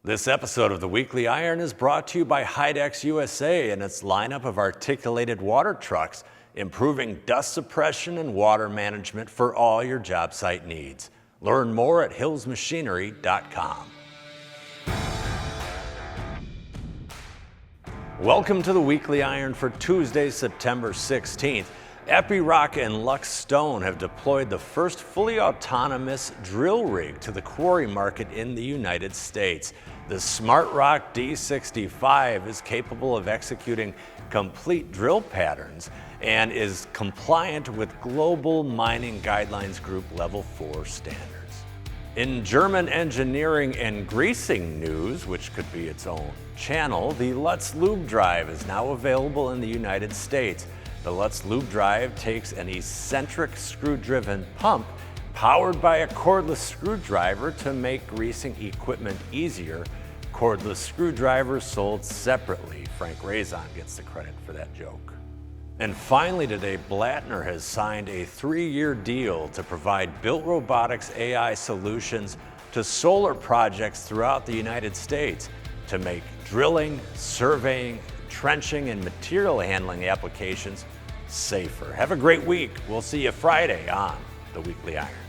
This episode of the Weekly Iron is brought to you by Hydex USA and its lineup of articulated water trucks, improving dust suppression and water management for all your job site needs. Learn more at hillsmachinery.com. Welcome to the Weekly Iron for Tuesday, September 16th. Epiroc and Lux Stone have deployed the first fully autonomous drill rig to the quarry market in the United States. The SmartRock D65 is capable of executing complete drill patterns and is compliant with Global Mining Guidelines Group Level 4 standards. In German engineering and greasing news, which could be its own channel, the Lutz Lube Drive is now available in the United States. The Lutz Lube Drive takes an eccentric screw-driven pump powered by a cordless screwdriver to make greasing equipment easier. Cordless screwdrivers sold separately. Frank Razon gets the credit for that joke. And finally today, Blattner has signed a 3-year deal to provide Built Robotics AI solutions to solar projects throughout the United States to make drilling, surveying, trenching, and material handling applications safer. Have a great week. We'll see you Friday on the Weekly Iron.